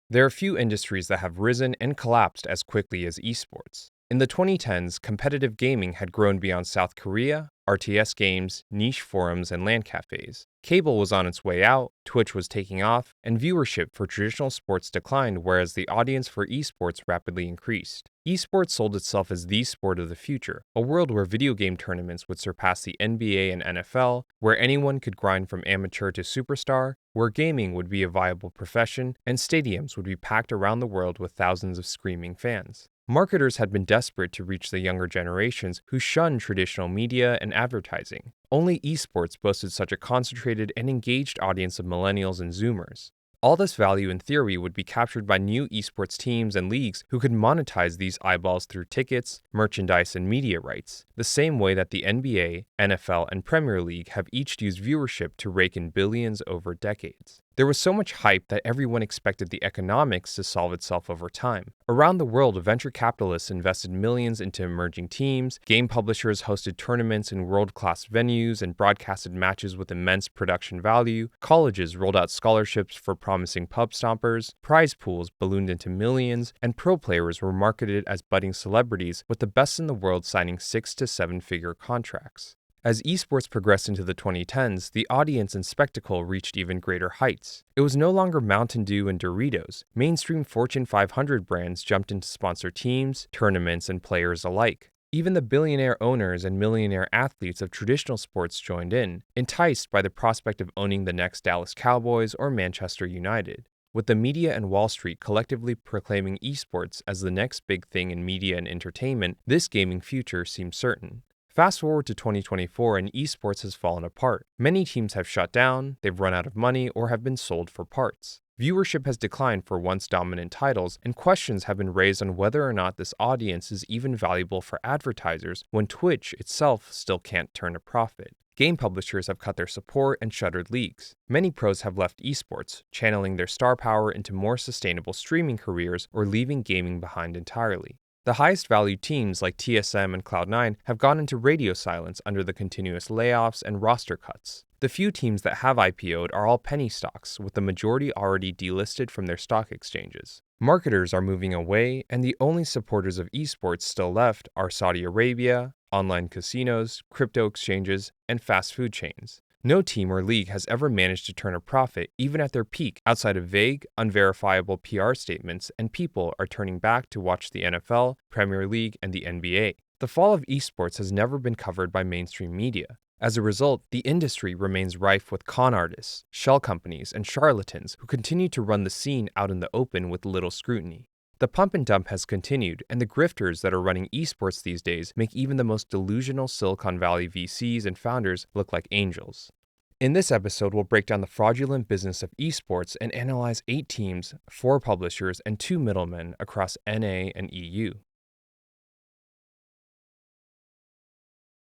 There are few industries that have risen and collapsed as quickly as esports. In the 2010s, competitive gaming had grown beyond South Korea, RTS games, niche forums, and LAN cafes. Cable was on its way out, Twitch was taking off, and viewership for traditional sports declined, whereas the audience for esports rapidly increased. Esports sold itself as the sport of the future, a world where video game tournaments would surpass the NBA and NFL, where anyone could grind from amateur to superstar, where gaming would be a viable profession, and stadiums would be packed around the world with thousands of screaming fans. Marketers had been desperate to reach the younger generations who shunned traditional media and advertising. Only esports boasted such a concentrated and engaged audience of millennials and Zoomers. All this value in theory would be captured by new esports teams and leagues who could monetize these eyeballs through tickets, merchandise, and media rights, the same way that the NBA, NFL, and Premier League have each used viewership to rake in billions over decades. There was so much hype that everyone expected the economics to solve itself over time. Around the world, venture capitalists invested millions into emerging teams, game publishers hosted tournaments in world-class venues and broadcasted matches with immense production value, colleges rolled out scholarships for promising pub stompers, prize pools ballooned into millions, and pro players were marketed as budding celebrities with the best in the world signing 6- to 7-figure contracts. As esports progressed into the 2010s, the audience and spectacle reached even greater heights. It was no longer Mountain Dew and Doritos. Mainstream Fortune 500 brands jumped in to sponsor teams, tournaments, and players alike. Even the billionaire owners and millionaire athletes of traditional sports joined in, enticed by the prospect of owning the next Dallas Cowboys or Manchester United. With the media and Wall Street collectively proclaiming esports as the next big thing in media and entertainment, this gaming future seemed certain. Fast forward to 2024 and esports has fallen apart. Many teams have shut down, they've run out of money, or have been sold for parts. Viewership has declined for once dominant titles, and questions have been raised on whether or not this audience is even valuable for advertisers when Twitch itself still can't turn a profit. Game publishers have cut their support and shuttered leagues. Many pros have left esports, channeling their star power into more sustainable streaming careers or leaving gaming behind entirely. The highest valued teams like TSM and Cloud9 have gone into radio silence under the continuous layoffs and roster cuts. The few teams that have IPO'd are all penny stocks, with the majority already delisted from their stock exchanges. Marketers are moving away, and the only supporters of esports still left are Saudi Arabia, online casinos, crypto exchanges, and fast food chains. No team or league has ever managed to turn a profit, even at their peak, outside of vague, unverifiable PR statements, and people are turning back to watch the NFL, Premier League, and the NBA. The fall of esports has never been covered by mainstream media. As a result, the industry remains rife with con artists, shell companies, and charlatans who continue to run the scene out in the open with little scrutiny. The pump and dump has continued, and the grifters that are running esports these days make even the most delusional Silicon Valley VCs and founders look like angels. In this episode, we'll break down the fraudulent business of esports and analyze 8 teams, 4 publishers, and 2 middlemen across NA and EU.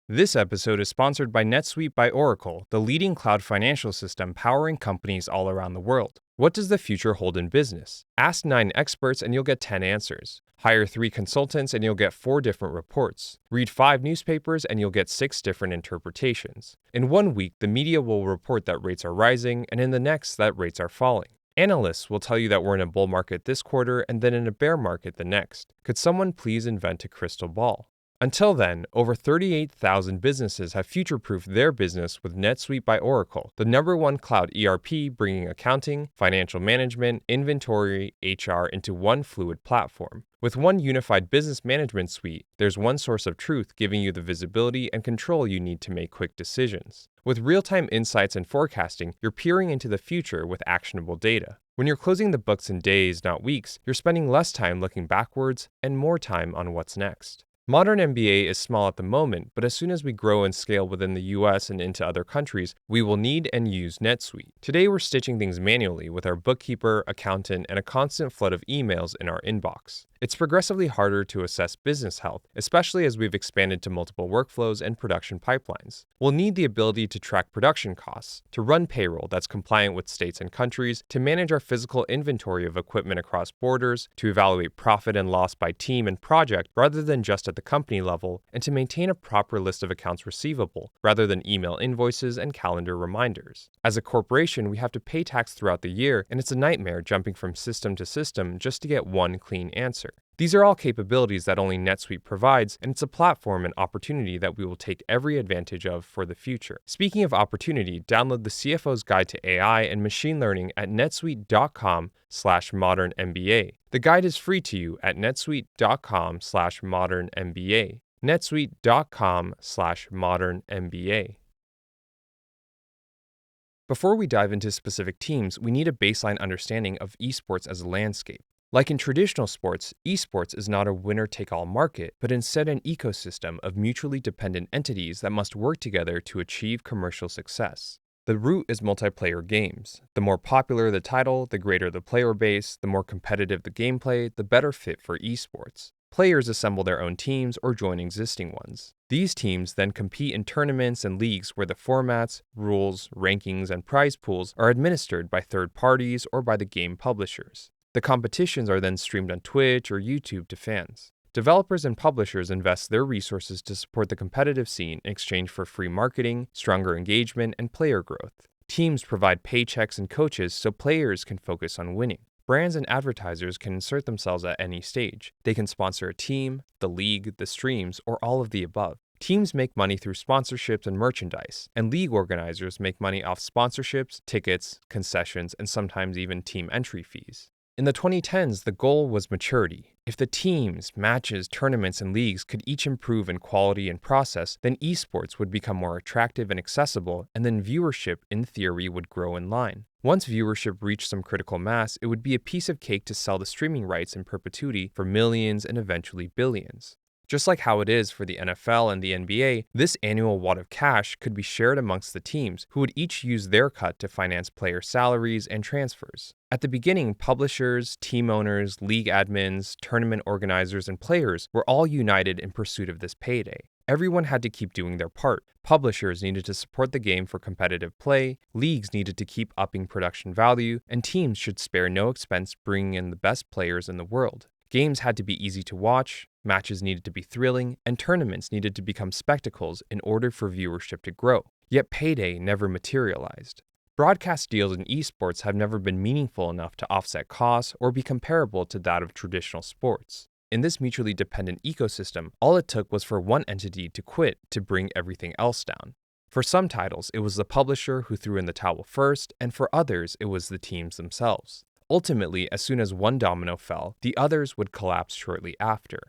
This episode is sponsored by Netsuite by Oracle, the leading cloud financial system powering companies all around the world. What does the future hold in business? Ask 9 experts and you'll get 10 answers. Hire 3 consultants and you'll get 4 different reports. Read 5 newspapers and you'll get 6 different interpretations. In 1 week, the media will report that rates are rising, and in the next, that rates are falling. Analysts will tell you that we're in a bull market this quarter and then in a bear market the next. Could someone please invent a crystal ball? Until then, over 38,000 businesses have future-proofed their business with Netsuite by Oracle, the #1 cloud ERP bringing accounting, financial management, inventory, HR into one fluid platform. With one unified business management suite, there's one source of truth giving you the visibility and control you need to make quick decisions. With real-time insights and forecasting, you're peering into the future with actionable data. When you're closing the books in days, not weeks, you're spending less time looking backwards and more time on what's next. Modern MBA is small at the moment, but as soon as we grow and scale within the US and into other countries, we will need and use NetSuite. Today we're stitching things manually with our bookkeeper, accountant, and a constant flood of emails in our inbox. It's progressively harder to assess business health, especially as we've expanded to multiple workflows and production pipelines. We'll need the ability to track production costs, to run payroll that's compliant with states and countries, to manage our physical inventory of equipment across borders, to evaluate profit and loss by team and project rather than just at the company level, and to maintain a proper list of accounts receivable rather than email invoices and calendar reminders. As a corporation, we have to pay tax throughout the year, and it's a nightmare jumping from system to system just to get one clean answer. These are all capabilities that only Netsuite provides, and it's a platform and opportunity that we will take every advantage of for the future. Speaking of opportunity, download the CFO's Guide to AI and Machine Learning at netsuite.com/modernmba. The guide is free to you at netsuite.com/modernmba. netsuite.com/modernmba. Before we dive into specific teams, we need a baseline understanding of esports as a landscape. Like in traditional sports, esports is not a winner-take-all market, but instead an ecosystem of mutually dependent entities that must work together to achieve commercial success. The root is multiplayer games. The more popular the title, the greater the player base, the more competitive the gameplay, the better fit for esports. Players assemble their own teams or join existing ones. These teams then compete in tournaments and leagues where the formats, rules, rankings, and prize pools are administered by third parties or by the game publishers. The competitions are then streamed on Twitch or YouTube to fans. Developers and publishers invest their resources to support the competitive scene in exchange for free marketing, stronger engagement, and player growth. Teams provide paychecks and coaches so players can focus on winning. Brands and advertisers can insert themselves at any stage. They can sponsor a team, the league, the streams, or all of the above. Teams make money through sponsorships and merchandise, and league organizers make money off sponsorships, tickets, concessions, and sometimes even team entry fees. In the 2010s, the goal was maturity. If the teams, matches, tournaments, and leagues could each improve in quality and process, then esports would become more attractive and accessible, and then viewership, in theory, would grow in line. Once viewership reached some critical mass, it would be a piece of cake to sell the streaming rights in perpetuity for millions and eventually billions. Just like how it is for the NFL and the NBA, this annual wad of cash could be shared amongst the teams, who would each use their cut to finance player salaries and transfers. At the beginning, publishers, team owners, league admins, tournament organizers, and players were all united in pursuit of this payday. Everyone had to keep doing their part. Publishers needed to support the game for competitive play, leagues needed to keep upping production value, and teams should spare no expense bringing in the best players in the world. Games had to be easy to watch, matches needed to be thrilling, and tournaments needed to become spectacles in order for viewership to grow. Yet payday never materialized. Broadcast deals in esports have never been meaningful enough to offset costs or be comparable to that of traditional sports. In this mutually dependent ecosystem, all it took was for one entity to quit to bring everything else down. For some titles, it was the publisher who threw in the towel first, and for others, it was the teams themselves. Ultimately, as soon as one domino fell, the others would collapse shortly after.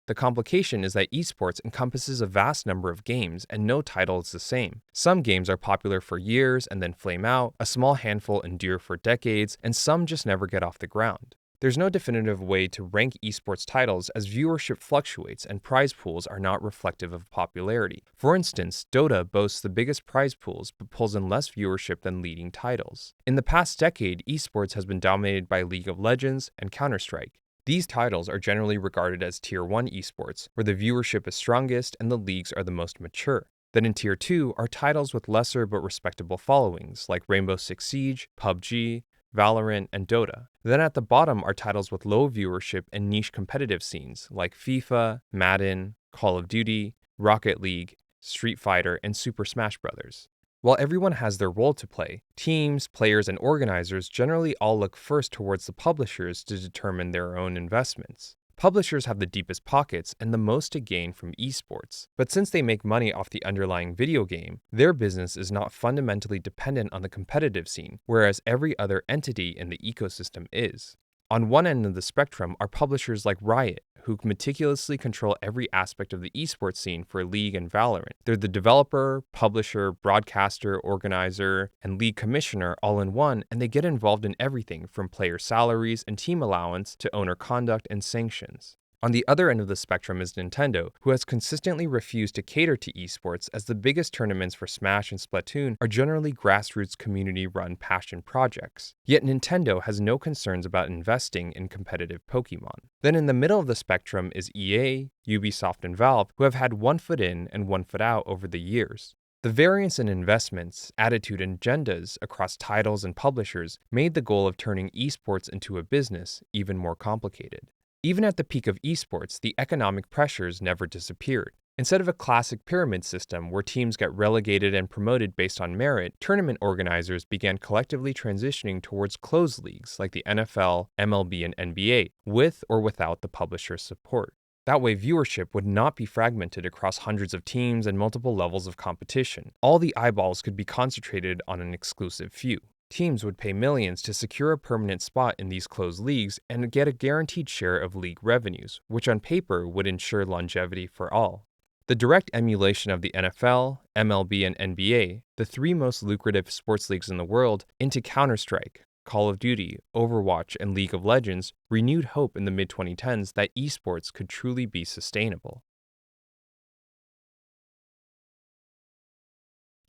The complication is that esports encompasses a vast number of games, and no title is the same. Some games are popular for years and then flame out, a small handful endure for decades, and some just never get off the ground. There's no definitive way to rank esports titles as viewership fluctuates and prize pools are not reflective of popularity. For instance, Dota boasts the biggest prize pools but pulls in less viewership than leading titles. In the past decade, esports has been dominated by League of Legends and Counter-Strike. These titles are generally regarded as Tier 1 esports, where the viewership is strongest and the leagues are the most mature. Then in Tier 2 are titles with lesser but respectable followings, like Rainbow Six Siege, PUBG, Valorant, and Dota. Then at the bottom are titles with low viewership and niche competitive scenes, like FIFA, Madden, Call of Duty, Rocket League, Street Fighter, and Super Smash Bros. While everyone has their role to play, teams, players, and organizers generally all look first towards the publishers to determine their own investments. Publishers have the deepest pockets and the most to gain from esports, but since they make money off the underlying video game, their business is not fundamentally dependent on the competitive scene, whereas every other entity in the ecosystem is. On one end of the spectrum are publishers like Riot, who meticulously control every aspect of the esports scene for League and Valorant. They're the developer, publisher, broadcaster, organizer, and league commissioner all in one, and they get involved in everything from player salaries and team allowance to owner conduct and sanctions. On the other end of the spectrum is Nintendo, who has consistently refused to cater to esports as the biggest tournaments for Smash and Splatoon are generally grassroots community-run passion projects. Yet Nintendo has no concerns about investing in competitive Pokemon. Then in the middle of the spectrum is EA, Ubisoft, and Valve, who have had one foot in and one foot out over the years. The variance in investments, attitude, and agendas across titles and publishers made the goal of turning esports into a business even more complicated. Even at the peak of esports, the economic pressures never disappeared. Instead of a classic pyramid system where teams get relegated and promoted based on merit, tournament organizers began collectively transitioning towards closed leagues like the NFL, MLB, and NBA, with or without the publisher's support. That way, viewership would not be fragmented across hundreds of teams and multiple levels of competition. All the eyeballs could be concentrated on an exclusive few. Teams would pay millions to secure a permanent spot in these closed leagues and get a guaranteed share of league revenues, which on paper would ensure longevity for all. The direct emulation of the NFL, MLB, and NBA, the three most lucrative sports leagues in the world, into Counter-Strike, Call of Duty, Overwatch, and League of Legends, renewed hope in the mid-2010s that esports could truly be sustainable.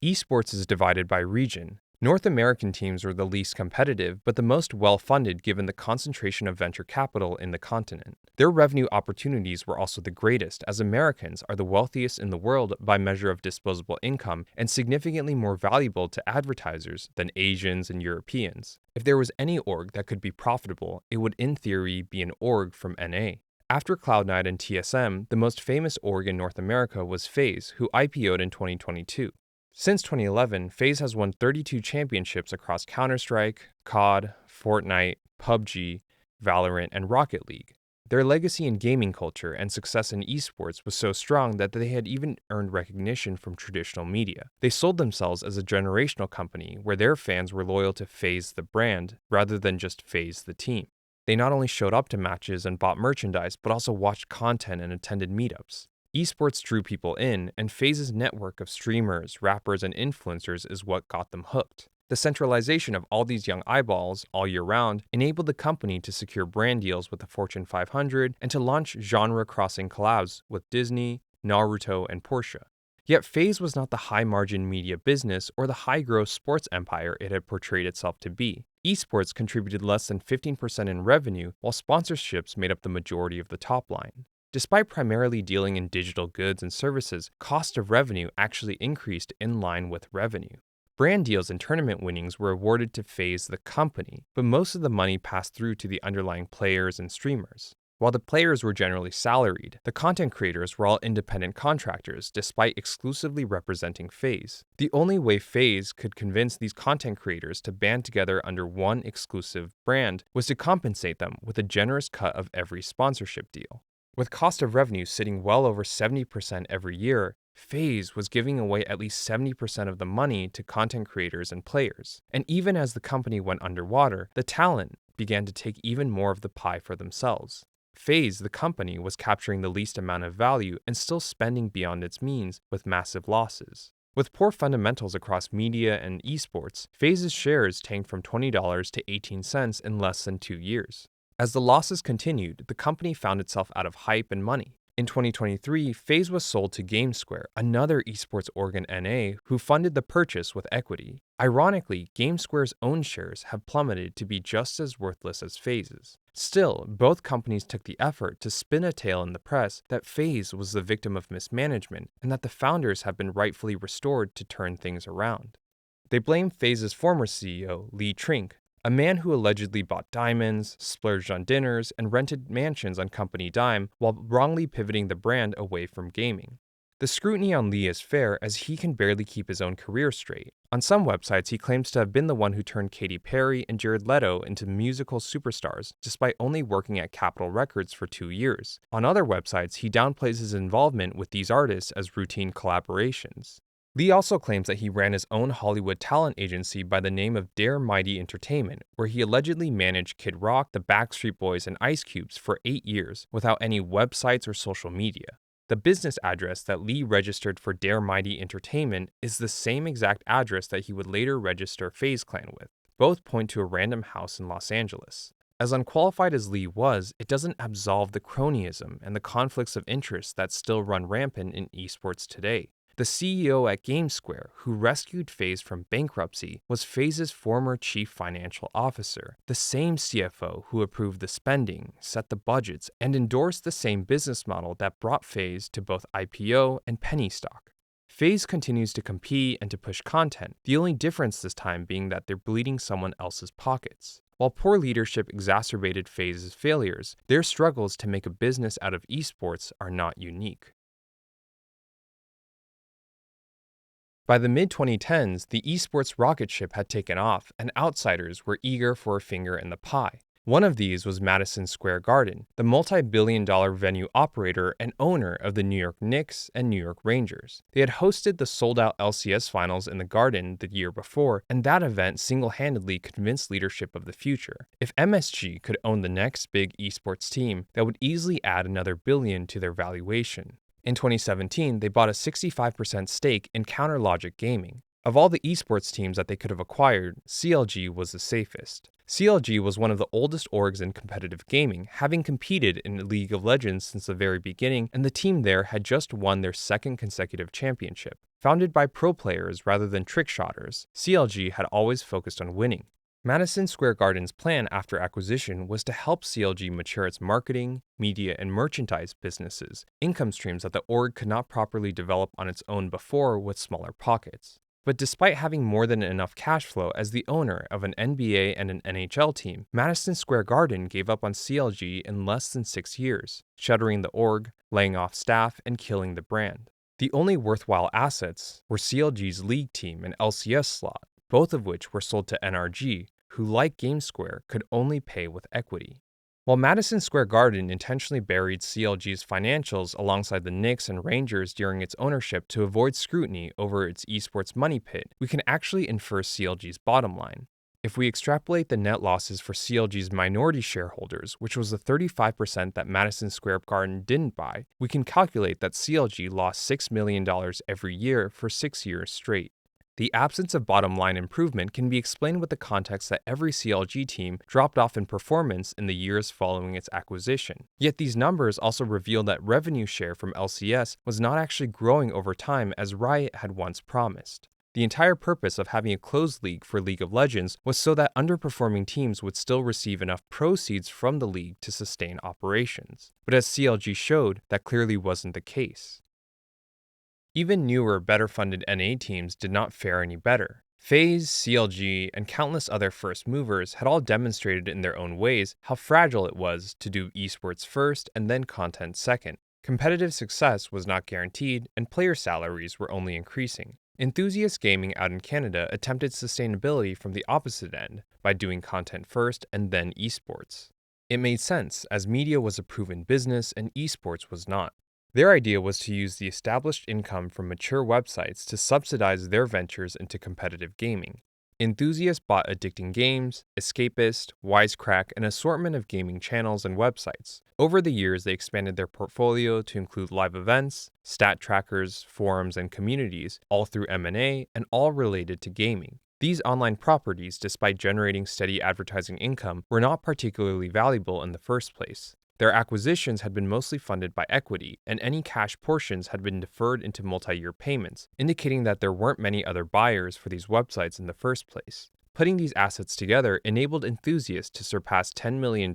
Esports is divided by region. North American teams were the least competitive, but the most well-funded given the concentration of venture capital in the continent. Their revenue opportunities were also the greatest, as Americans are the wealthiest in the world by measure of disposable income and significantly more valuable to advertisers than Asians and Europeans. If there was any org that could be profitable, it would in theory be an org from NA. After Cloud9 and TSM, the most famous org in North America was FaZe, who IPO'd in 2022. Since 2011, FaZe has won 32 championships across Counter-Strike, COD, Fortnite, PUBG, Valorant, and Rocket League. Their legacy in gaming culture and success in esports was so strong that they had even earned recognition from traditional media. They sold themselves as a generational company where their fans were loyal to FaZe the brand rather than just FaZe the team. They not only showed up to matches and bought merchandise, but also watched content and attended meetups. Esports drew people in, and FaZe's network of streamers, rappers, and influencers is what got them hooked. The centralization of all these young eyeballs all year round enabled the company to secure brand deals with the Fortune 500 and to launch genre-crossing collabs with Disney, Naruto, and Porsche. Yet FaZe was not the high-margin media business or the high-growth sports empire it had portrayed itself to be. Esports contributed less than 15% in revenue, while sponsorships made up the majority of the top line. Despite primarily dealing in digital goods and services, cost of revenue actually increased in line with revenue. Brand deals and tournament winnings were awarded to FaZe the company, but most of the money passed through to the underlying players and streamers. While the players were generally salaried, the content creators were all independent contractors despite exclusively representing FaZe. The only way FaZe could convince these content creators to band together under one exclusive brand was to compensate them with a generous cut of every sponsorship deal. With cost of revenue sitting well over 70% every year, FaZe was giving away at least 70% of the money to content creators and players. And even as the company went underwater, the talent began to take even more of the pie for themselves. FaZe, the company, was capturing the least amount of value and still spending beyond its means with massive losses. With poor fundamentals across media and esports, FaZe's shares tanked from $20 to 18 cents in less than 2 years. As the losses continued, the company found itself out of hype and money. In 2023, FaZe was sold to GameSquare, another esports org in NA, who funded the purchase with equity. Ironically, GameSquare's own shares have plummeted to be just as worthless as FaZe's. Still, both companies took the effort to spin a tale in the press that FaZe was the victim of mismanagement and that the founders have been rightfully restored to turn things around. They blamed FaZe's former CEO, Lee Trink, a man who allegedly bought diamonds, splurged on dinners, and rented mansions on company dime while wrongly pivoting the brand away from gaming. The scrutiny on Lee is fair as he can barely keep his own career straight. On some websites, he claims to have been the one who turned Katy Perry and Jared Leto into musical superstars, despite only working at Capitol Records for 2 years. On other websites, he downplays his involvement with these artists as routine collaborations. Lee also claims that he ran his own Hollywood talent agency by the name of Dare Mighty Entertainment, where he allegedly managed Kid Rock, the Backstreet Boys, and Ice Cubes for 8 years without any websites or social media. The business address that Lee registered for Dare Mighty Entertainment is the same exact address that he would later register FaZe Clan with. Both point to a random house in Los Angeles. As unqualified as Lee was, it doesn't absolve the cronyism and the conflicts of interest that still run rampant in esports today. The CEO at GameSquare, who rescued FaZe from bankruptcy, was FaZe's former chief financial officer, the same CFO who approved the spending, set the budgets, and endorsed the same business model that brought FaZe to both IPO and penny stock. FaZe continues to compete and to push content, the only difference this time being that they're bleeding someone else's pockets. While poor leadership exacerbated FaZe's failures, their struggles to make a business out of esports are not unique. By the mid-2010s, the esports rocket ship had taken off, and outsiders were eager for a finger in the pie. One of these was Madison Square Garden, the multi-billion-dollar venue operator and owner of the New York Knicks and New York Rangers. They had hosted the sold-out LCS finals in the Garden the year before, and that event single-handedly convinced leadership of the future. If MSG could own the next big esports team, that would easily add another billion to their valuation. In 2017, they bought a 65% stake in CounterLogic Gaming. Of all the esports teams that they could have acquired, CLG was the safest. CLG was one of the oldest orgs in competitive gaming, having competed in League of Legends since the very beginning, and the team there had just won their second consecutive championship. Founded by pro players rather than trickshotters, CLG had always focused on winning. Madison Square Garden's plan after acquisition was to help CLG mature its marketing, media, and merchandise businesses, income streams that the org could not properly develop on its own before with smaller pockets. But despite having more than enough cash flow as the owner of an NBA and an NHL team, Madison Square Garden gave up on CLG in less than 6 years, shuttering the org, laying off staff, and killing the brand. The only worthwhile assets were CLG's league team and LCS slot, both of which were sold to NRG, who, like GameSquare, could only pay with equity. While Madison Square Garden intentionally buried CLG's financials alongside the Knicks and Rangers during its ownership to avoid scrutiny over its esports money pit, we can actually infer CLG's bottom line. If we extrapolate the net losses for CLG's minority shareholders, which was the 35% that Madison Square Garden didn't buy, we can calculate that CLG lost $6 million every year for 6 years straight. The absence of bottom-line improvement can be explained with the context that every CLG team dropped off in performance in the years following its acquisition. Yet these numbers also reveal that revenue share from LCS was not actually growing over time as Riot had once promised. The entire purpose of having a closed league for League of Legends was so that underperforming teams would still receive enough proceeds from the league to sustain operations. But as CLG showed, that clearly wasn't the case. Even newer, better-funded NA teams did not fare any better. FaZe, CLG, and countless other first movers had all demonstrated in their own ways how fragile it was to do esports first and then content second. Competitive success was not guaranteed, and player salaries were only increasing. Enthusiast Gaming out in Canada attempted sustainability from the opposite end by doing content first and then esports. It made sense, as media was a proven business and esports was not. Their idea was to use the established income from mature websites to subsidize their ventures into competitive gaming. Enthusiast bought Addicting Games, Escapist, Wisecrack, an assortment of gaming channels and websites. Over the years, they expanded their portfolio to include live events, stat trackers, forums, and communities, all through M&A and all related to gaming. These online properties, despite generating steady advertising income, were not particularly valuable in the first place. Their acquisitions had been mostly funded by equity, and any cash portions had been deferred into multi-year payments, indicating that there weren't many other buyers for these websites in the first place. Putting these assets together enabled Enthusiast to surpass $10 million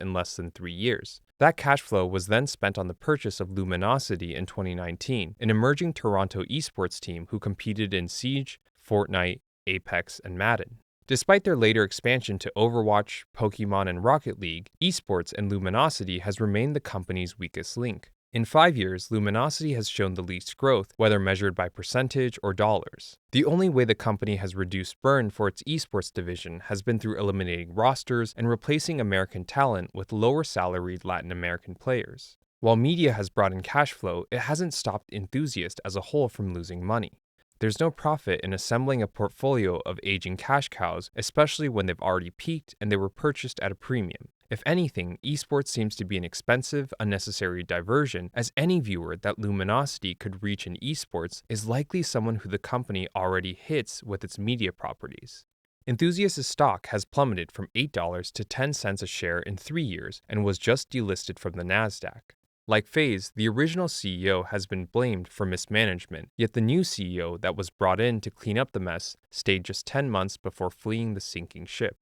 in less than 3 years. That cash flow was then spent on the purchase of Luminosity in 2019, an emerging Toronto esports team who competed in Siege, Fortnite, Apex, and Madden. Despite their later expansion to Overwatch, Pokemon, and Rocket League, esports and Luminosity has remained the company's weakest link. In 5 years, Luminosity has shown the least growth, whether measured by percentage or dollars. The only way the company has reduced burn for its esports division has been through eliminating rosters and replacing American talent with lower-salaried Latin American players. While media has brought in cash flow, it hasn't stopped Enthusiast as a whole from losing money. There's no profit in assembling a portfolio of aging cash cows, especially when they've already peaked and they were purchased at a premium. If anything, esports seems to be an expensive, unnecessary diversion, as any viewer that Luminosity could reach in esports is likely someone who the company already hits with its media properties. Enthusiast's stock has plummeted from $8 to 10 cents a share in 3 years and was just delisted from the Nasdaq. Like FaZe, the original CEO has been blamed for mismanagement, yet the new CEO that was brought in to clean up the mess stayed just 10 months before fleeing the sinking ship.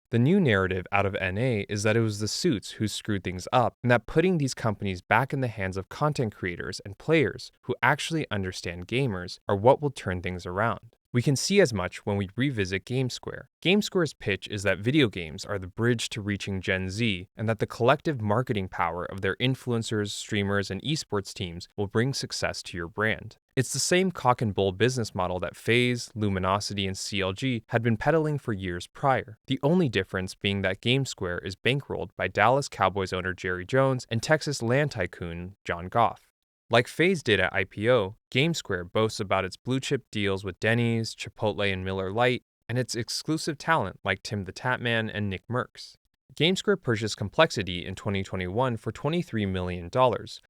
The new narrative out of NA is that it was the suits who screwed things up, and that putting these companies back in the hands of content creators and players who actually understand gamers are what will turn things around. We can see as much when we revisit GameSquare. GameSquare's pitch is that video games are the bridge to reaching Gen Z, and that the collective marketing power of their influencers, streamers, and esports teams will bring success to your brand. It's the same cock and bull business model that FaZe, Luminosity, and CLG had been peddling for years prior. The only difference being that GameSquare is bankrolled by Dallas Cowboys owner Jerry Jones and Texas land tycoon John Goff. Like FaZe did at IPO, GameSquare boasts about its blue-chip deals with Denny's, Chipotle, and Miller Lite, and its exclusive talent like Tim the Tatman and Nick Merckx. GameSquare purchased Complexity in 2021 for $23 million,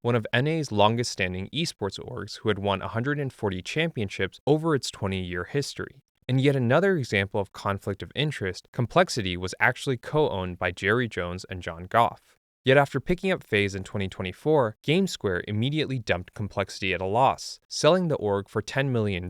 one of NA's longest-standing esports orgs who had won 140 championships over its 20-year history. In yet another example of conflict of interest, Complexity was actually co-owned by Jerry Jones and John Goff. Yet after picking up FaZe in 2024, GameSquare immediately dumped Complexity at a loss, selling the org for $10 million,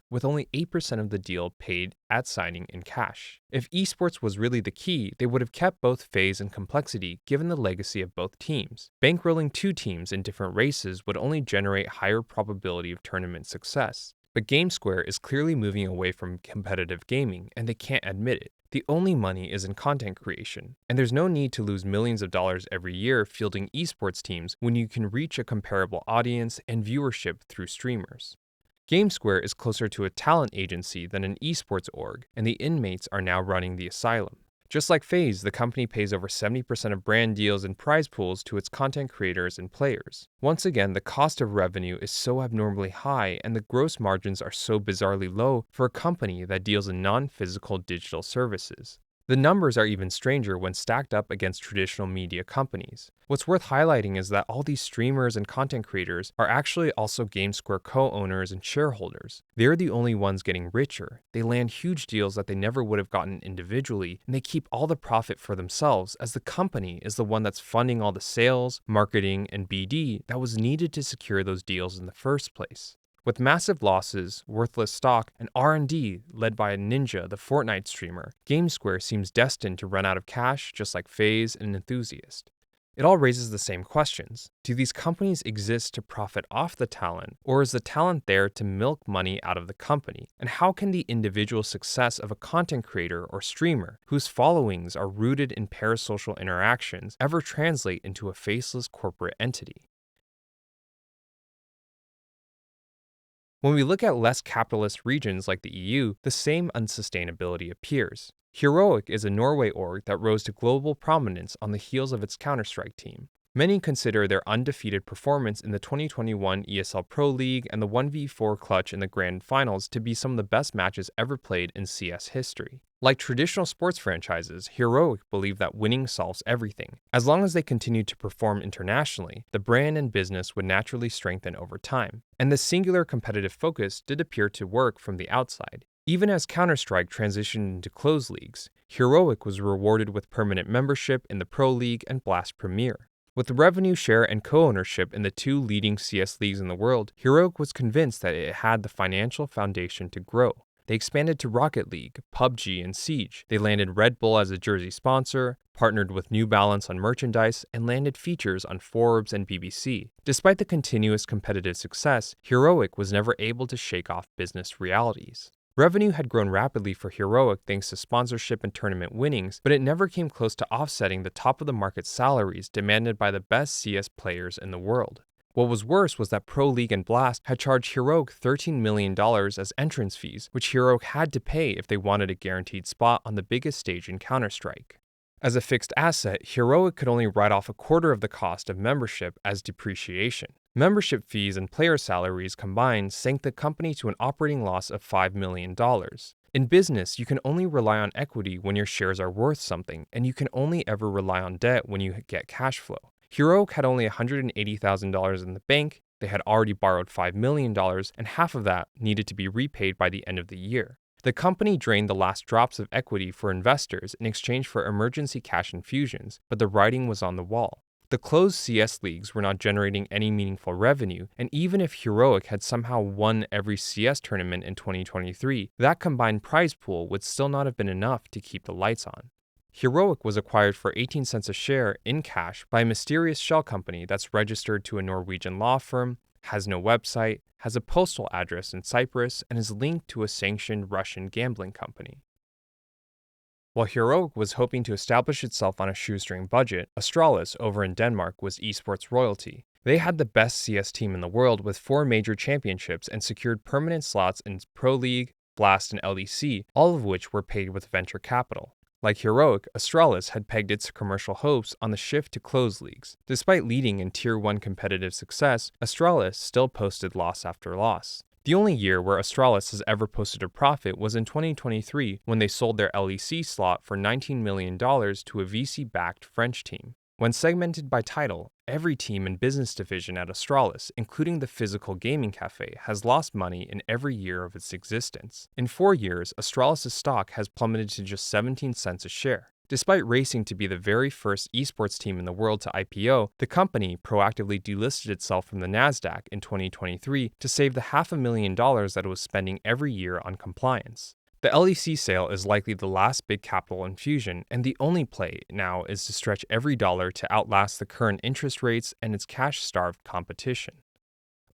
with only 8% of the deal paid at signing in cash. If esports was really the key, they would have kept both FaZe and Complexity given the legacy of both teams. Bankrolling two teams in different races would only generate higher probability of tournament success. But GameSquare is clearly moving away from competitive gaming, and they can't admit it. The only money is in content creation, and there's no need to lose millions of dollars every year fielding esports teams when you can reach a comparable audience and viewership through streamers. GameSquare is closer to a talent agency than an esports org, and the inmates are now running the asylum. Just like FaZe, the company pays over 70% of brand deals and prize pools to its content creators and players. Once again, the cost of revenue is so abnormally high and the gross margins are so bizarrely low for a company that deals in non-physical digital services. The numbers are even stranger when stacked up against traditional media companies. What's worth highlighting is that all these streamers and content creators are actually also GameSquare co-owners and shareholders. They're the only ones getting richer. They land huge deals that they never would have gotten individually, and they keep all the profit for themselves as the company is the one that's funding all the sales, marketing, and BD that was needed to secure those deals in the first place. With massive losses, worthless stock, and R&D led by a ninja, the Fortnite streamer, GameSquare seems destined to run out of cash just like FaZe and Enthusiast. It all raises the same questions. Do these companies exist to profit off the talent, or is the talent there to milk money out of the company? And how can the individual success of a content creator or streamer, whose followings are rooted in parasocial interactions, ever translate into a faceless corporate entity? When we look at less capitalist regions like the EU, the same unsustainability appears. Heroic is a Norway org that rose to global prominence on the heels of its Counter-Strike team. Many consider their undefeated performance in the 2021 ESL Pro League and the 1v4 clutch in the Grand Finals to be some of the best matches ever played in CS history. Like traditional sports franchises, Heroic believe that winning solves everything. As long as they continued to perform internationally, the brand and business would naturally strengthen over time. And the singular competitive focus did appear to work from the outside. Even as Counter-Strike transitioned into closed leagues, Heroic was rewarded with permanent membership in the Pro League and Blast Premier. With the revenue share and co-ownership in the two leading CS leagues in the world, Heroic was convinced that it had the financial foundation to grow. They expanded to Rocket League, PUBG, and Siege. They landed Red Bull as a jersey sponsor, partnered with New Balance on merchandise, and landed features on Forbes and BBC. Despite the continuous competitive success, Heroic was never able to shake off business realities. Revenue had grown rapidly for Heroic thanks to sponsorship and tournament winnings, but it never came close to offsetting the top-of-the-market salaries demanded by the best CS players in the world. What was worse was that Pro League and Blast had charged Heroic $13 million as entrance fees, which Heroic had to pay if they wanted a guaranteed spot on the biggest stage in Counter-Strike. As a fixed asset, Heroic could only write off a quarter of the cost of membership as depreciation. Membership fees and player salaries combined sank the company to an operating loss of $5 million. In business, you can only rely on equity when your shares are worth something, and you can only ever rely on debt when you get cash flow. Heroic had only $180,000 in the bank, They had already borrowed $5 million, and half of that needed to be repaid by the end of the year. The company drained the last drops of equity for investors in exchange for emergency cash infusions, but the writing was on the wall. The closed CS leagues were not generating any meaningful revenue, and even if Heroic had somehow won every CS tournament in 2023, that combined prize pool would still not have been enough to keep the lights on. Heroic was acquired for 18 cents a share in cash by a mysterious shell company that's registered to a Norwegian law firm, has no website, has a postal address in Cyprus, and is linked to a sanctioned Russian gambling company. While Heroic was hoping to establish itself on a shoestring budget, Astralis over in Denmark was esports royalty. They had the best CS team in the world with 4 major championships and secured permanent slots in Pro League, Blast, and LEC, all of which were paid with venture capital. Like Heroic, Astralis had pegged its commercial hopes on the shift to closed leagues. Despite leading in Tier 1 competitive success, Astralis still posted loss after loss. The only year where Astralis has ever posted a profit was in 2023 when they sold their LEC slot for $19 million to a VC-backed French team. When segmented by title, every team and business division at Astralis, including the physical gaming cafe, has lost money in every year of its existence. In 4 years, Astralis' stock has plummeted to just 17 cents a share. Despite racing to be the very first esports team in the world to IPO, the company proactively delisted itself from the Nasdaq in 2023 to save the $500,000 that it was spending every year on compliance. The LEC sale is likely the last big capital infusion, and the only play now is to stretch every dollar to outlast the current interest rates and its cash-starved competition.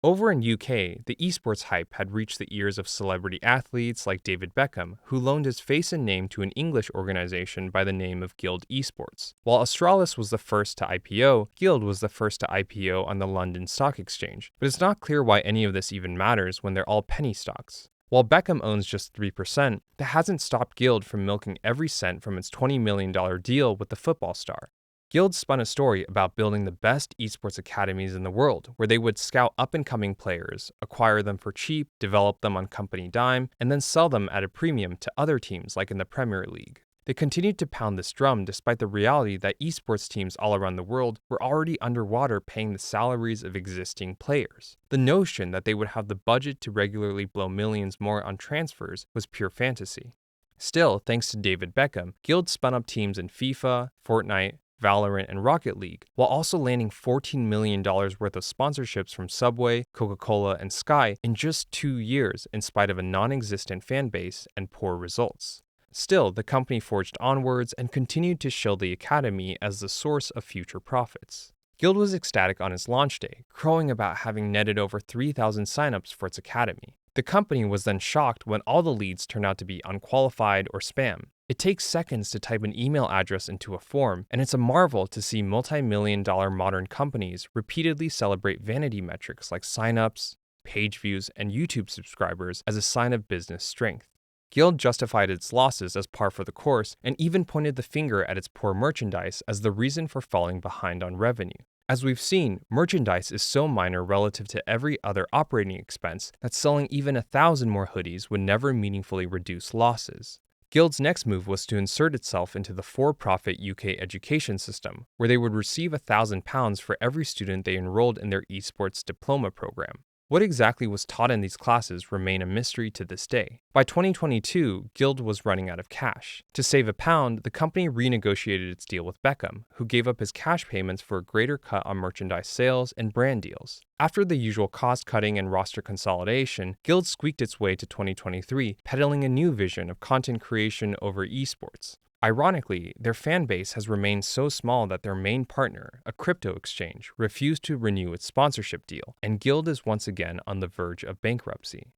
Over in UK, the esports hype had reached the ears of celebrity athletes like David Beckham, who loaned his face and name to an English organization by the name of Guild Esports. While Astralis was the first to IPO, Guild was the first to IPO on the London Stock Exchange, but it's not clear why any of this even matters when they're all penny stocks. While Beckham owns just 3%, that hasn't stopped Guild from milking every cent from its $20 million deal with the football star. Guild spun a story about building the best esports academies in the world, where they would scout up-and-coming players, acquire them for cheap, develop them on company dime, and then sell them at a premium to other teams like in the Premier League. They continued to pound this drum despite the reality that esports teams all around the world were already underwater paying the salaries of existing players. The notion that they would have the budget to regularly blow millions more on transfers was pure fantasy. Still, thanks to David Beckham, Guild spun up teams in FIFA, Fortnite, Valorant, and Rocket League, while also landing $14 million worth of sponsorships from Subway, Coca-Cola, and Sky in just 2 years in spite of a non-existent fan base and poor results. Still, the company forged onwards and continued to shield the academy as the source of future profits. Guild was ecstatic on its launch day, crowing about having netted over 3,000 signups for its academy. The company was then shocked when all the leads turned out to be unqualified or spam. It takes seconds to type an email address into a form, and it's a marvel to see multi-million-dollar modern companies repeatedly celebrate vanity metrics like signups, page views, and YouTube subscribers as a sign of business strength. Guild justified its losses as par for the course and even pointed the finger at its poor merchandise as the reason for falling behind on revenue. As we've seen, merchandise is so minor relative to every other operating expense that selling even 1,000 more hoodies would never meaningfully reduce losses. Guild's next move was to insert itself into the for-profit UK education system, where they would receive £1,000 for every student they enrolled in their esports diploma program. What exactly was taught in these classes remain a mystery to this day. By 2022, Guild was running out of cash. To save £1, the company renegotiated its deal with Beckham, who gave up his cash payments for a greater cut on merchandise sales and brand deals. After the usual cost-cutting and roster consolidation, Guild squeaked its way to 2023, peddling a new vision of content creation over esports. Ironically, their fan base has remained so small that their main partner, a crypto exchange, refused to renew its sponsorship deal, and Guild is once again on the verge of bankruptcy.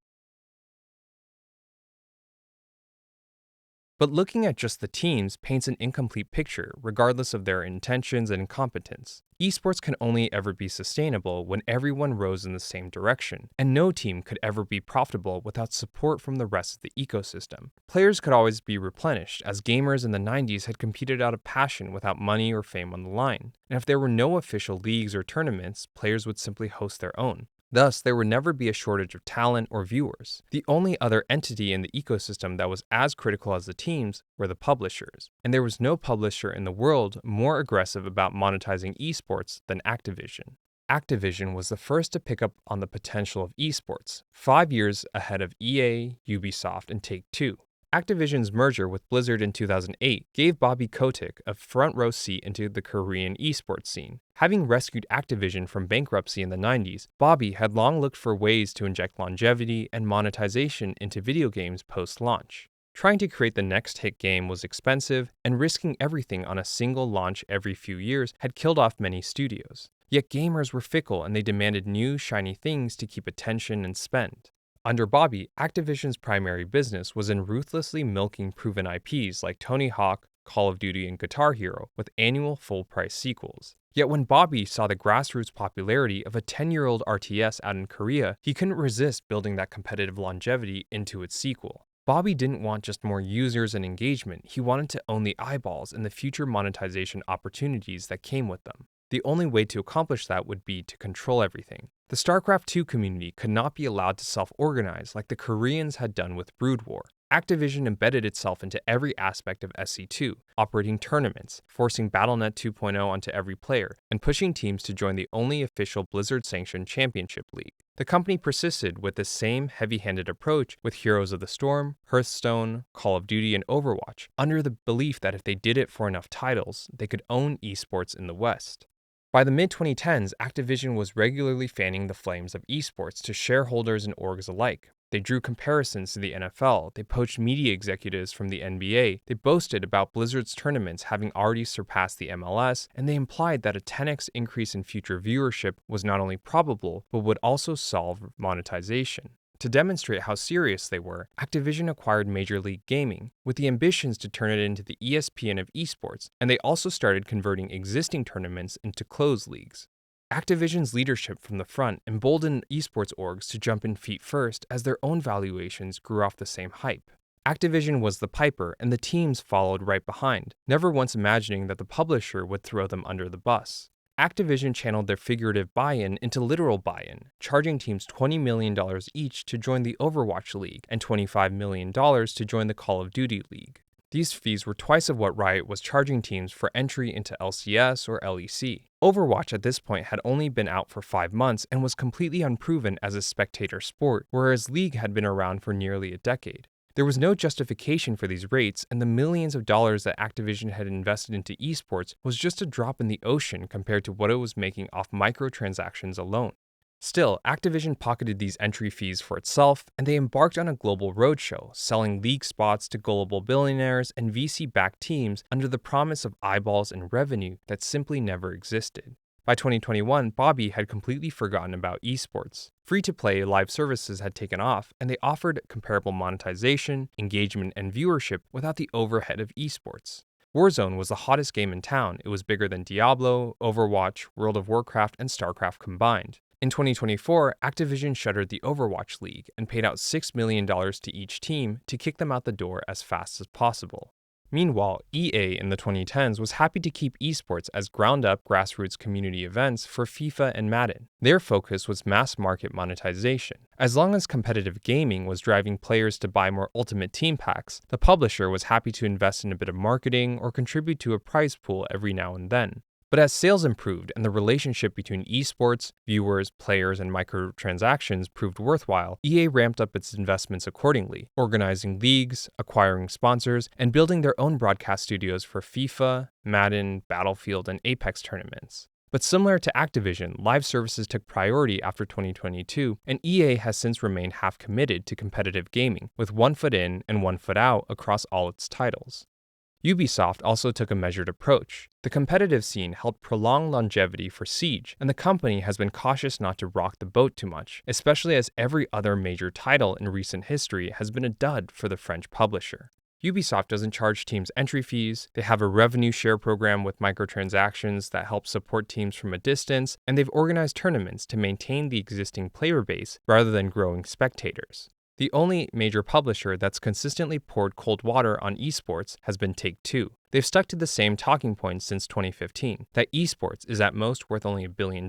But looking at just the teams paints an incomplete picture, regardless of their intentions and competence. Esports can only ever be sustainable when everyone rows in the same direction, and no team could ever be profitable without support from the rest of the ecosystem. Players could always be replenished, as gamers in the 90s had competed out of passion without money or fame on the line. And if there were no official leagues or tournaments, players would simply host their own. Thus, there would never be a shortage of talent or viewers. The only other entity in the ecosystem that was as critical as the teams were the publishers. And there was no publisher in the world more aggressive about monetizing esports than Activision. Activision was the first to pick up on the potential of esports, 5 years ahead of EA, Ubisoft, and Take-Two. Activision's merger with Blizzard in 2008 gave Bobby Kotick a front-row seat into the Korean esports scene. Having rescued Activision from bankruptcy in the 90s, Bobby had long looked for ways to inject longevity and monetization into video games post-launch. Trying to create the next hit game was expensive, and risking everything on a single launch every few years had killed off many studios. Yet gamers were fickle and they demanded new, shiny things to keep attention and spend. Under Bobby, Activision's primary business was in ruthlessly milking proven IPs like Tony Hawk, Call of Duty, and Guitar Hero with annual full-price sequels. Yet when Bobby saw the grassroots popularity of a 10-year-old RTS out in Korea, he couldn't resist building that competitive longevity into its sequel. Bobby didn't want just more users and engagement, he wanted to own the eyeballs and the future monetization opportunities that came with them. The only way to accomplish that would be to control everything. The StarCraft II community could not be allowed to self-organize like the Koreans had done with Brood War. Activision embedded itself into every aspect of SC2, operating tournaments, forcing BattleNet 2.0 onto every player, and pushing teams to join the only official Blizzard-sanctioned championship league. The company persisted with the same heavy-handed approach with Heroes of the Storm, Hearthstone, Call of Duty, and Overwatch, under the belief that if they did it for enough titles, they could own esports in the West. By the mid-2010s, Activision was regularly fanning the flames of esports to shareholders and orgs alike. They drew comparisons to the NFL, they poached media executives from the NBA, they boasted about Blizzard's tournaments having already surpassed the MLS, and they implied that a 10x increase in future viewership was not only probable, but would also solve monetization. To demonstrate how serious they were, Activision acquired Major League Gaming, with the ambitions to turn it into the ESPN of esports, and they also started converting existing tournaments into closed leagues. Activision's leadership from the front emboldened esports orgs to jump in feet first as their own valuations grew off the same hype. Activision was the piper, and the teams followed right behind, never once imagining that the publisher would throw them under the bus. Activision channeled their figurative buy-in into literal buy-in, charging teams $20 million each to join the Overwatch League and $25 million to join the Call of Duty League. These fees were twice of what Riot was charging teams for entry into LCS or LEC. Overwatch at this point had only been out for 5 months and was completely unproven as a spectator sport, whereas League had been around for nearly a decade. There was no justification for these rates, and the millions of dollars that Activision had invested into esports was just a drop in the ocean compared to what it was making off microtransactions alone. Still, Activision pocketed these entry fees for itself, and they embarked on a global roadshow, selling league spots to gullible billionaires and VC-backed teams under the promise of eyeballs and revenue that simply never existed. By 2021, Bobby had completely forgotten about esports. Free-to-play live services had taken off, and they offered comparable monetization, engagement, and viewership without the overhead of esports. Warzone was the hottest game in town. It was bigger than Diablo, Overwatch, World of Warcraft, and StarCraft combined. In 2024, Activision shuttered the Overwatch League and paid out $6 million to each team to kick them out the door as fast as possible. Meanwhile, EA in the 2010s was happy to keep esports as ground-up grassroots community events for FIFA and Madden. Their focus was mass-market monetization. As long as competitive gaming was driving players to buy more Ultimate Team packs, the publisher was happy to invest in a bit of marketing or contribute to a prize pool every now and then. But as sales improved and the relationship between esports, viewers, players, and microtransactions proved worthwhile, EA ramped up its investments accordingly, organizing leagues, acquiring sponsors, and building their own broadcast studios for FIFA, Madden, Battlefield, and Apex tournaments. But similar to Activision, live services took priority after 2022, and EA has since remained half committed to competitive gaming, with one foot in and one foot out across all its titles. Ubisoft also took a measured approach. The competitive scene helped prolong longevity for Siege, and the company has been cautious not to rock the boat too much, especially as every other major title in recent history has been a dud for the French publisher. Ubisoft doesn't charge teams entry fees, they have a revenue share program with microtransactions that help support teams from a distance, and they've organized tournaments to maintain the existing player base rather than growing spectators. The only major publisher that's consistently poured cold water on esports has been Take-Two. They've stuck to the same talking points since 2015, that esports is at most worth only $1 billion,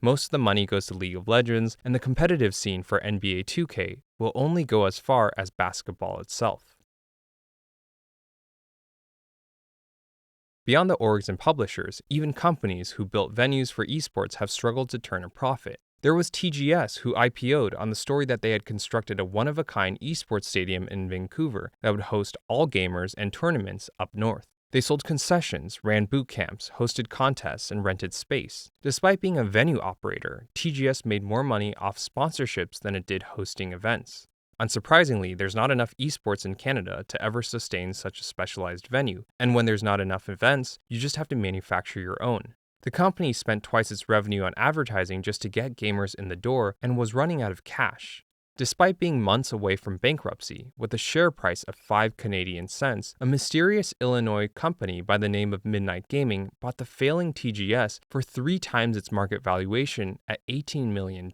most of the money goes to League of Legends, and the competitive scene for NBA 2K will only go as far as basketball itself. Beyond the orgs and publishers, even companies who built venues for esports have struggled to turn a profit. There was TGS, who IPO'd on the story that they had constructed a one-of-a-kind esports stadium in Vancouver that would host all gamers and tournaments up north. They sold concessions, ran boot camps, hosted contests, and rented space. Despite being a venue operator, TGS made more money off sponsorships than it did hosting events. Unsurprisingly, there's not enough esports in Canada to ever sustain such a specialized venue, and when there's not enough events, you just have to manufacture your own. The company spent twice its revenue on advertising just to get gamers in the door and was running out of cash. Despite being months away from bankruptcy, with a share price of 5 Canadian cents, a mysterious Illinois company by the name of Midnight Gaming bought the failing TGS for 3 times its market valuation at $18 million.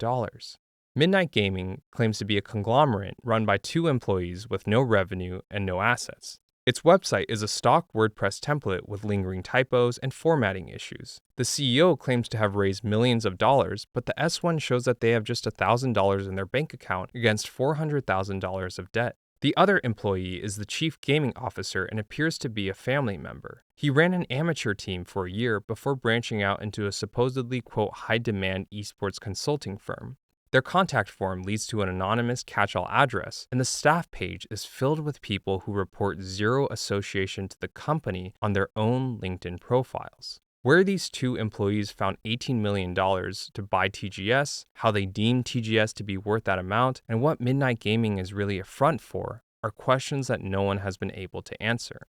Midnight Gaming claims to be a conglomerate run by 2 employees with no revenue and no assets. Its website is a stock WordPress template with lingering typos and formatting issues. The CEO claims to have raised millions of dollars, but the S1 shows that they have just $1,000 in their bank account against $400,000 of debt. The other employee is the chief gaming officer and appears to be a family member. He ran an amateur team for a year before branching out into a supposedly, quote, high-demand esports consulting firm. Their contact form leads to an anonymous catch-all address, and the staff page is filled with people who report zero association to the company on their own LinkedIn profiles. Where these 2 employees found $18 million to buy TGS, how they deem TGS to be worth that amount, and what Midnight Gaming is really a front for, are questions that no one has been able to answer.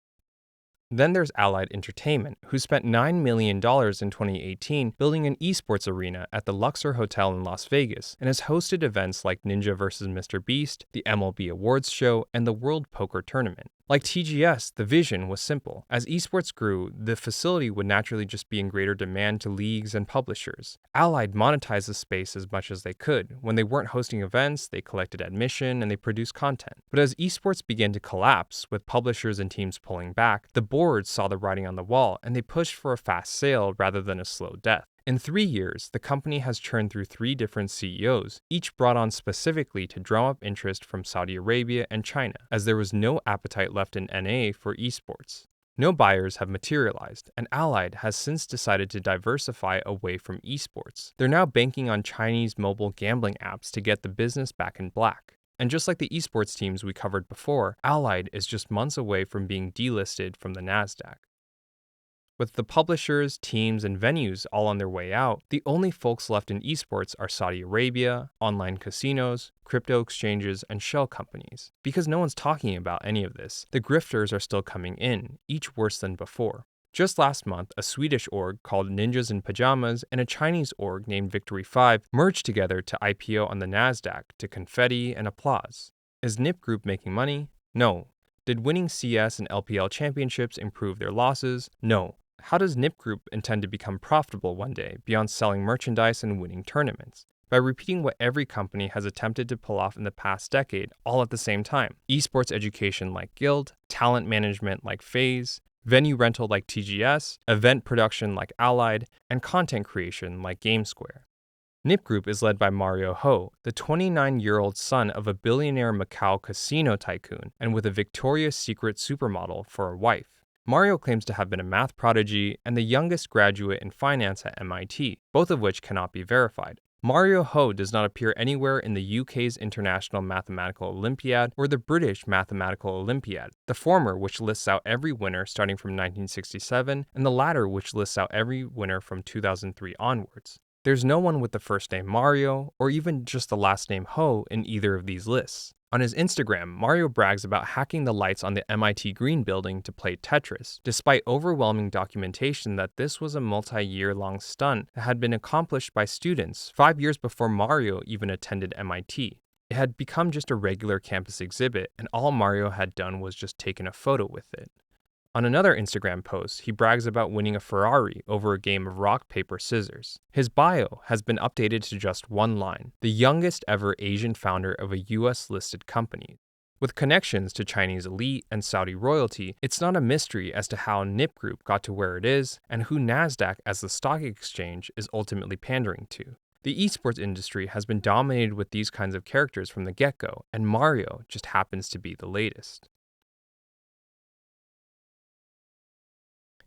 Then there's Allied Entertainment, who spent $9 million in 2018 building an esports arena at the Luxor Hotel in Las Vegas and has hosted events like Ninja vs. Mr. Beast, the MLB Awards Show, and the World Poker Tournament. Like TGS, the vision was simple. As esports grew, the facility would naturally just be in greater demand to leagues and publishers. Allied monetized the space as much as they could. When they weren't hosting events, they collected admission and they produced content. But as esports began to collapse, with publishers and teams pulling back, the board saw the writing on the wall and they pushed for a fast sale rather than a slow death. In 3 years, the company has churned through 3 different CEOs, each brought on specifically to drum up interest from Saudi Arabia and China, as there was no appetite left in NA for esports. No buyers have materialized, and Allied has since decided to diversify away from esports. They're now banking on Chinese mobile gambling apps to get the business back in black. And just like the esports teams we covered before, Allied is just months away from being delisted from the Nasdaq. With the publishers, teams, and venues all on their way out, the only folks left in esports are Saudi Arabia, online casinos, crypto exchanges, and shell companies. Because no one's talking about any of this, the grifters are still coming in, each worse than before. Just last month, a Swedish org called Ninjas in Pajamas and a Chinese org named Victory 5 merged together to IPO on the Nasdaq to confetti and applause. Is Nip Group making money? No. Did winning CS and LPL championships improve their losses? No. How does Nip Group intend to become profitable one day beyond selling merchandise and winning tournaments? By repeating what every company has attempted to pull off in the past decade, all at the same time. Esports education like Guild, talent management like FaZe, venue rental like TGS, event production like Allied, and content creation like GameSquare. Nip Group is led by Mario Ho, the 29-year-old son of a billionaire Macau casino tycoon, and with a Victoria's Secret supermodel for a wife. Mario claims to have been a math prodigy and the youngest graduate in finance at MIT, both of which cannot be verified. Mario Ho does not appear anywhere in the UK's International Mathematical Olympiad or the British Mathematical Olympiad, the former which lists out every winner starting from 1967 and the latter which lists out every winner from 2003 onwards. There's no one with the first name Mario or even just the last name Ho in either of these lists. On his Instagram, Mario brags about hacking the lights on the MIT Green building to play Tetris, despite overwhelming documentation that this was a multi-year-long stunt that had been accomplished by students 5 years before Mario even attended MIT. It had become just a regular campus exhibit, and all Mario had done was just taken a photo with it. On another Instagram post, he brags about winning a Ferrari over a game of rock, paper, scissors. His bio has been updated to just one line, the youngest ever Asian founder of a US-listed company. With connections to Chinese elite and Saudi royalty, it's not a mystery as to how Nip Group got to where it is and who Nasdaq as the stock exchange is ultimately pandering to. The esports industry has been dominated with these kinds of characters from the get-go, and Mario just happens to be the latest.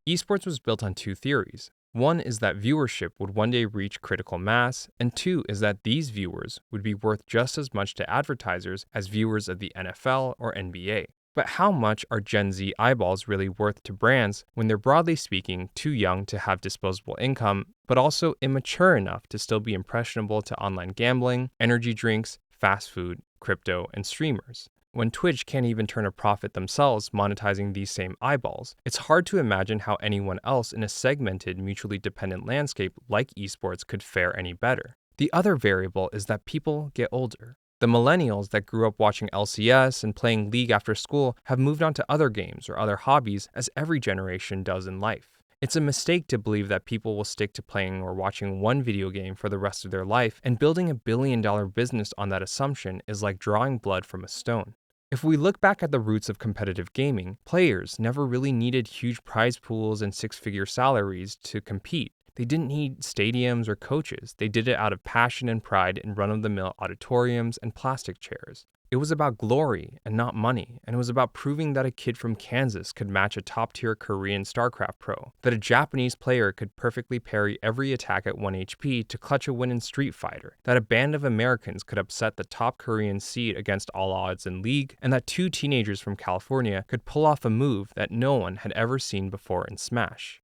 Esports was built on two theories. One is that viewership would one day reach critical mass, and two is that these viewers would be worth just as much to advertisers as viewers of the NFL or NBA. But how much are Gen Z eyeballs really worth to brands when they're broadly speaking too young to have disposable income, but also immature enough to still be impressionable to online gambling, energy drinks, fast food, crypto, and streamers? When Twitch can't even turn a profit themselves monetizing these same eyeballs, it's hard to imagine how anyone else in a segmented, mutually dependent landscape like esports could fare any better. The other variable is that people get older. The millennials that grew up watching LCS and playing League after school have moved on to other games or other hobbies, as every generation does in life. It's a mistake to believe that people will stick to playing or watching one video game for the rest of their life, and building a billion-dollar business on that assumption is like drawing blood from a stone. If we look back at the roots of competitive gaming, players never really needed huge prize pools and six-figure salaries to compete. They didn't need stadiums or coaches. They did it out of passion and pride in run-of-the-mill auditoriums and plastic chairs. It was about glory and not money, and it was about proving that a kid from Kansas could match a top-tier Korean StarCraft pro, that a Japanese player could perfectly parry every attack at 1 HP to clutch a win in Street Fighter, that a band of Americans could upset the top Korean seed against all odds in League, and that two teenagers from California could pull off a move that no one had ever seen before in Smash.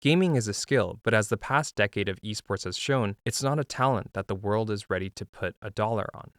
Gaming is a skill, but as the past decade of esports has shown, it's not a talent that the world is ready to put a dollar on.